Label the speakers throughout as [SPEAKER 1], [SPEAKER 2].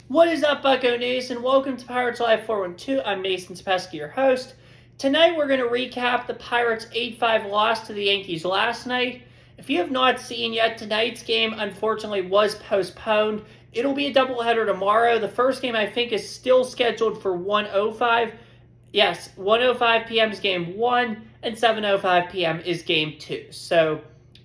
[SPEAKER 1] What is up, Bucko Nation? Welcome to Pirates Live 412. I'm Mason Tepesky, your host. Tonight we're going to recap the Pirates' 8-5 loss to the Yankees last night. If you have not seen yet, tonight's game unfortunately was postponed. It'll be a doubleheader tomorrow. The first game I think is still scheduled for 1:05. Yes, 1:05 p.m. is game 1 and 7:05 p.m. is game 2. So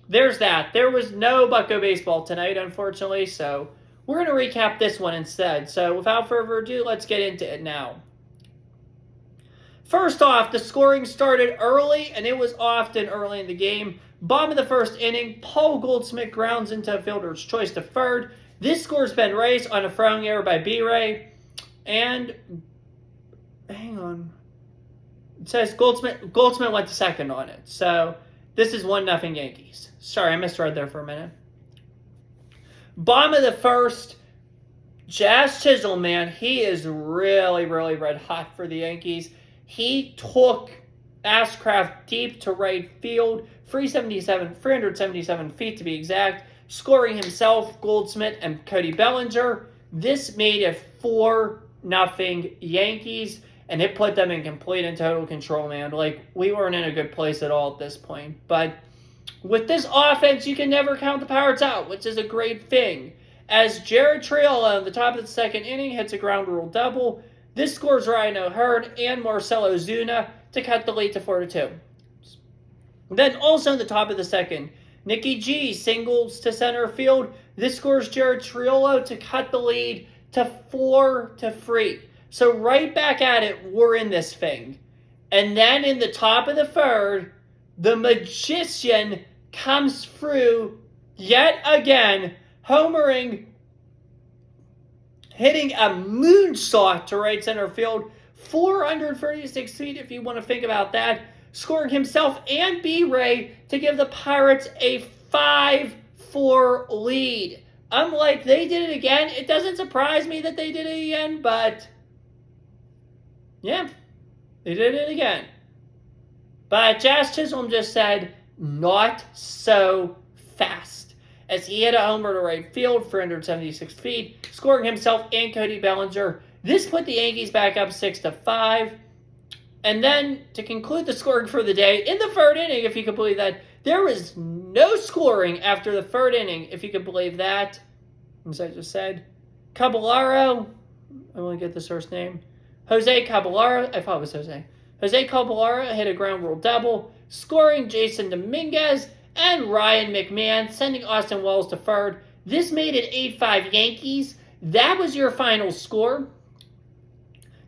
[SPEAKER 1] there's that. There was no Bucko baseball tonight, unfortunately, so we're going to recap this one instead. So without further ado, let's get into it now. First off, the scoring started early, and it was often early in the game. Bottom of the first inning, Paul Goldschmidt grounds into a fielder's choice to third. This scores Ben Reyes on a throwing error by B-Ray. And, hang on. It says Goldschmidt went to second on it. So this is 1-0 Yankees. Sorry, I misread there for a minute. Bottom of the first, Jazz Chisholm, man, he is really red hot for the Yankees. He took Ashcraft deep to right field, 377 feet to be exact, scoring himself, Goldschmidt, and Cody Bellinger. This made it 4-0 Yankees, and it put them in complete and total control, man. Like, we weren't in a good place at all at this point, but with this offense, you can never count the Pirates out, which is a great thing. As Jared Triolo in the top of the second inning hits a ground rule double, this scores Ryan O'Hearn and Marcelo Zuna to cut the lead to 4-2. Then also in the top of the second, Nicky G singles to center field. This scores Jared Triolo to cut the lead to 4-3. So right back at it, we're in this thing. And then in the top of the third, the magician comes through yet again, homering, hitting a moonsault to right center field, 436 feet if you want to think about that, scoring himself and B-Ray to give the Pirates a 5-4 lead. Unlike they did it again, it doesn't surprise me that they did it again, but yeah, they did it again. But Jazz Chisholm just said, not so fast, as he hit a homer to right field, 476 feet, scoring himself and Cody Bellinger. This put the Yankees back up 6-5. And then, to conclude the scoring for the day, in the third inning, if you could believe that, there was no scoring after the third inning, if you could believe that. As I just said, Caballero, I want to get this first name, Jose Caballero, I thought it was Jose. Jose Caballero hit a ground rule double, scoring Jason Dominguez and Ryan McMahon, sending Austin Wells to third. This made it 8-5 Yankees. That was your final score.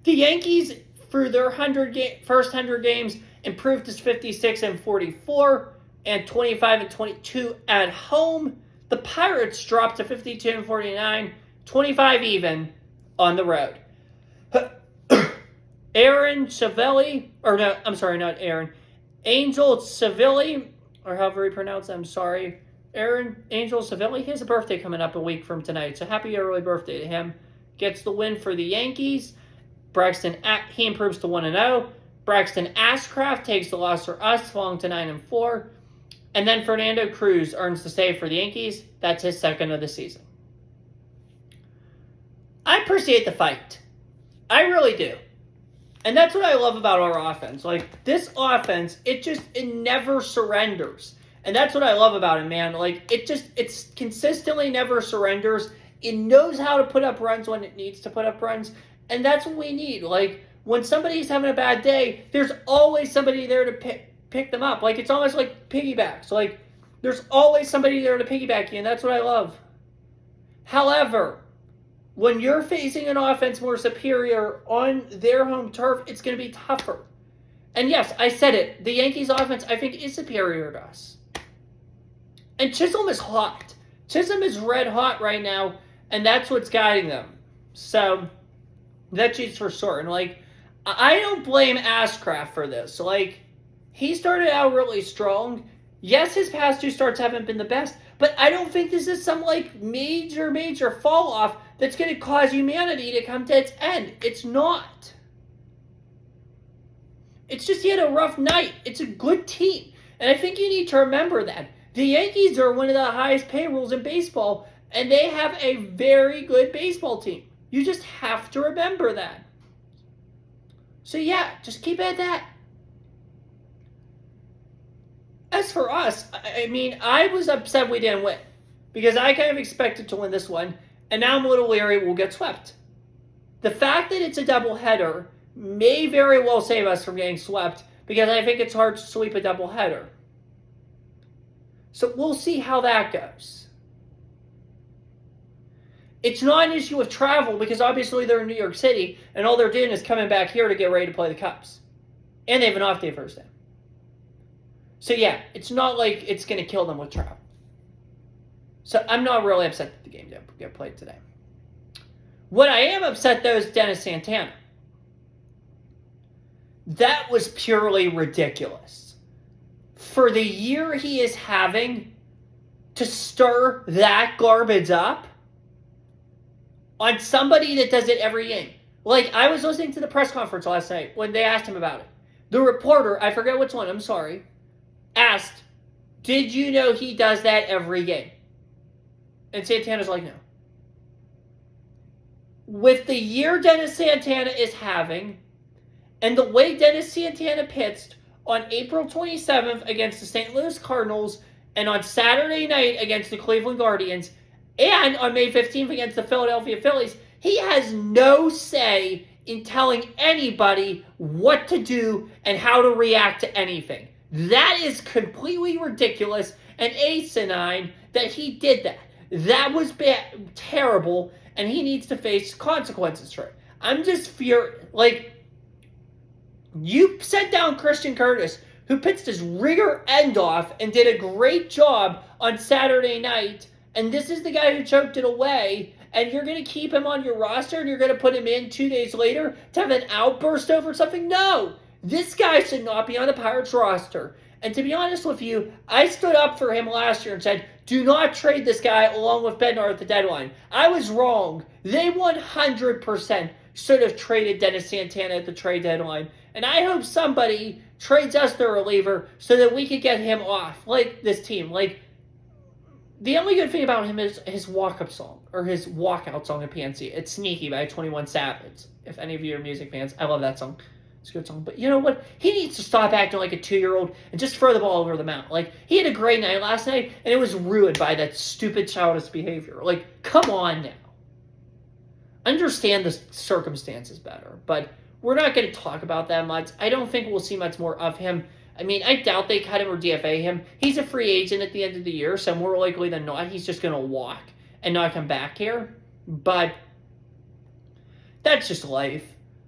[SPEAKER 1] The Yankees, through their first 100 games, improved to 56-44 and 25-22 at home. The Pirates dropped to 52-49, 25 even on the road. Aaron Savelli, or no, I'm sorry, not Aaron. Angel Savelli, or however he pronounced it, I'm sorry. Angel Savelli, he has a birthday coming up a week from tonight, so happy early birthday to him. Gets the win for the Yankees. He improves to 1-0. Braxton Ashcraft takes the loss for us, falling to 9-4. And then Fernando Cruz earns the save for the Yankees. That's his second of the season. I appreciate the fight. I really do. And that's what I love about our offense. Like, this offense, it never surrenders. And that's what I love about it, man. Like, it consistently never surrenders. It knows how to put up runs when it needs to put up runs. And that's what we need. Like, when somebody's having a bad day, there's always somebody there to pick them up. Like, it's almost like piggybacks. Like, there's always somebody there to piggyback you, and that's what I love. However, when you're facing an offense more superior on their home turf, it's going to be tougher. And yes, I said it. The Yankees offense, I think, is superior to us. And Chisholm is hot. Chisholm is red hot right now, and that's what's guiding them. So, that cheats for sure. And, like, I don't blame Ashcraft for this. Like, he started out really strong. Yes, his past two starts haven't been the best, but I don't think this is some, like, major fall off that's going to cause humanity to come to its end. It's not. It's just he had a rough night. It's a good team. And I think you need to remember that. The Yankees are one of the highest payrolls in baseball, and they have a very good baseball team. You just have to remember that. So yeah, just keep it at that. As for us, I mean, I was upset we didn't win because I kind of expected to win this one, and now I'm a little leery we'll get swept. The fact that it's a doubleheader may very well save us from getting swept because I think it's hard to sweep a doubleheader. So we'll see how that goes. It's not an issue with travel because obviously they're in New York City and all they're doing is coming back here to get ready to play the Cubs. And they have an off day Thursday. So yeah, it's not like it's going to kill them with travel. So I'm not really upset that the game didn't get played today. What I am upset though is Dennis Santana. That was purely ridiculous. For the year he is having to stir that garbage up on somebody that does it every game. Like, I was listening to the press conference last night when they asked him about it. The reporter, I forget which one, I'm sorry, asked, did you know he does that every game? And Santana's like, no. With the year Dennis Santana is having, and the way Dennis Santana pitched on April 27th against the St. Louis Cardinals, and on Saturday night against the Cleveland Guardians, and on May 15th against the Philadelphia Phillies, he has no say in telling anybody what to do and how to react to anything. That is completely ridiculous and asinine that he did that. That was terrible, and he needs to face consequences for it. I'm just you sent down Christian Curtis, who pitched his rigor end off and did a great job on Saturday night, and this is the guy who choked it away, and you're going to keep him on your roster and you're going to put him in 2 days later to have an outburst over something? No! This guy should not be on the Pirates roster. And to be honest with you, I stood up for him last year and said, do not trade this guy along with Bednar at the deadline. I was wrong. They 100% should have traded Dennis Santana at the trade deadline. And I hope somebody trades us the reliever so that we could get him off, like this team. Like, the only good thing about him is his walk-up song, or his walkout song at PNC. It's Sneaky by 21 Savage. If any of you are music fans, I love that song. It's a good song. But you know what? He needs to stop acting like a 2-year-old and just throw the ball over the mound. Like, he had a great night last night, and it was ruined by that stupid childish behavior. Like, come on now. Understand the circumstances better, but we're not going to talk about that much. I don't think we'll see much more of him. I mean, I doubt they cut him or DFA him. He's a free agent at the end of the year, so more likely than not, he's just going to walk and not come back here. But that's just life.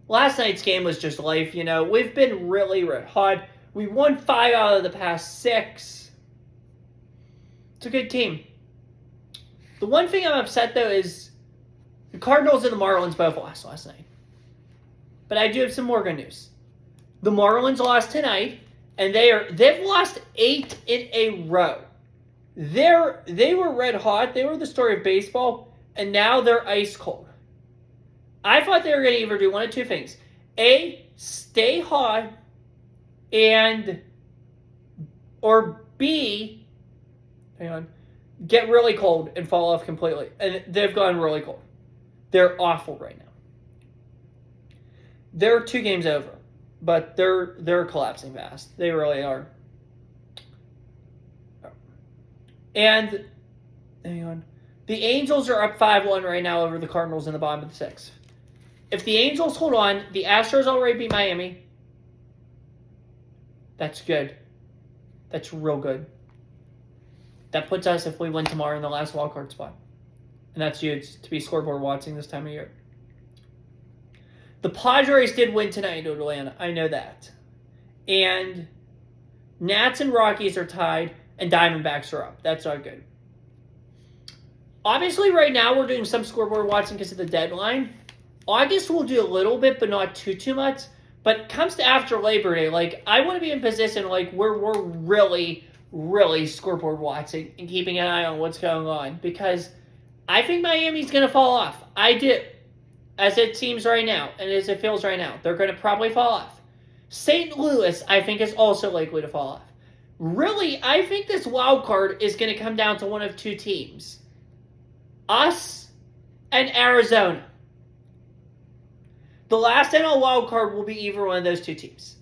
[SPEAKER 1] Last night's game was just life, you know. We've been really red hot. We won 5 out of the past 6. It's a good team. The one thing I'm upset, though, is the Cardinals and the Marlins both lost last night. But I do have some more good news. The Marlins lost tonight, and they've lost 8 in a row. They were red hot. They were the story of baseball, and now they're ice cold. I thought they were going to either do one of two things. A, stay hot, or B, get really cold and fall off completely. And they've gone really cold. They're awful right now. They're 2 games over, but they're collapsing fast. They really are. And hang on. The Angels are up 5-1 right now over the Cardinals in the bottom of the 6th. If the Angels hold on, the Astros already beat Miami. That's good. That's real good. That puts us, if we win tomorrow, in the last wildcard spot. And that's huge to be scoreboard watching this time of year. The Padres did win tonight in Atlanta. I know that. And Nats and Rockies are tied, and Diamondbacks are up. That's all good. Obviously, right now, we're doing some scoreboard watching because of the deadline. August we'll do a little bit, but not too much. But comes to after Labor Day, like, I want to be in position like where we're really, really scoreboard watching and keeping an eye on what's going on. Because I think Miami's going to fall off. I do. As it seems right now, and as it feels right now. They're going to probably fall off. St. Louis, I think, is also likely to fall off. Really, I think this wild card is going to come down to one of 2 teams. Us and Arizona. The last NL wild card will be either one of those two teams.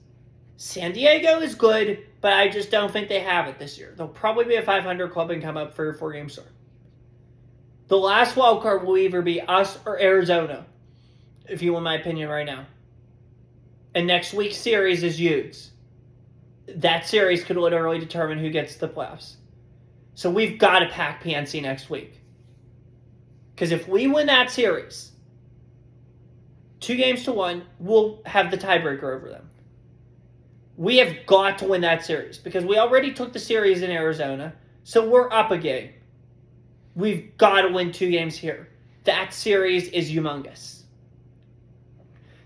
[SPEAKER 1] San Diego is good, but I just don't think they have it this year. They'll probably be a 500 club and come up for a 4-game start. The last wild card will either be us or Arizona, if you want my opinion right now. And next week's series is Utes. That series could literally determine who gets the playoffs. So we've got to pack PNC next week. Because if we win that series, 2-1, we'll have the tiebreaker over them. We have got to win that series because we already took the series in Arizona, so we're up a game. We've got to win 2 games here. That series is humongous.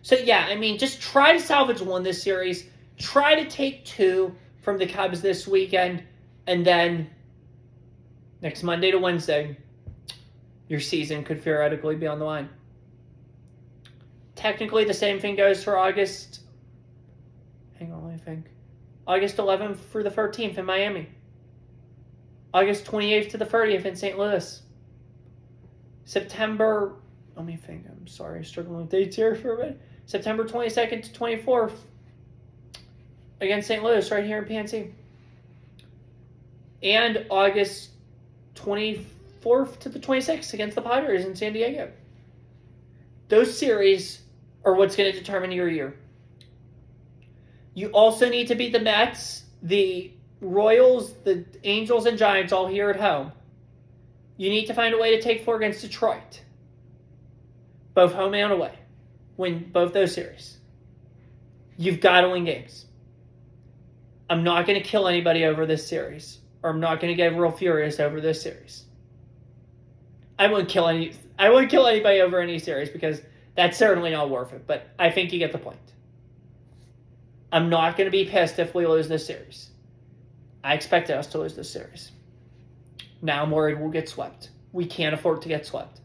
[SPEAKER 1] So yeah, I mean, just try to salvage 1 this series. Try to take 2 from the Cubs this weekend, and then next Monday to Wednesday, your season could theoretically be on the line. Technically, the same thing goes for August. Hang on, let me think. August 11th through the 13th in Miami. August 28th to the 30th in St. Louis. September, let me think. I'm sorry, struggling with dates here for a minute. September 22nd to 24th against St. Louis right here in PNC. And August 24th to the 26th against the Padres in San Diego. Those series are what's going to determine your year. You also need to beat the Mets, the Royals, the Angels, and Giants all here at home. You need to find a way to take 4 against Detroit. Both home and away. Win both those series. You've got to win games. I'm not going to kill anybody over this series. Or I'm not going to get real furious over this series. I wouldn't kill anybody over any series because that's certainly not worth it. But I think you get the point. I'm not going to be pissed if we lose this series. I expected us to lose this series. Now I'm worried we'll get swept. We can't afford to get swept.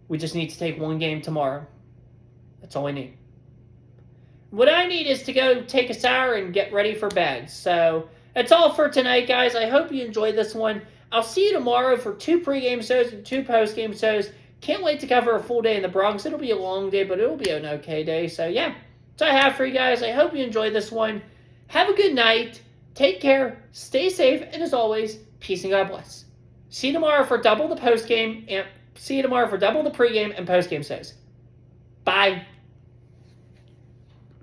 [SPEAKER 1] We just need to take 1 game tomorrow. That's all we need. What I need is to go take a shower and get ready for bed. So that's all for tonight, guys. I hope you enjoyed this one. I'll see you tomorrow for 2 pregame shows and 2 postgame shows. Can't wait to cover a full day in the Bronx. It'll be a long day, but it'll be an okay day. So yeah. That's all I have for you guys. I hope you enjoyed this one. Have a good night. Take care. Stay safe. And as always, peace and God bless. See you tomorrow for double the pregame and postgame shows. Bye.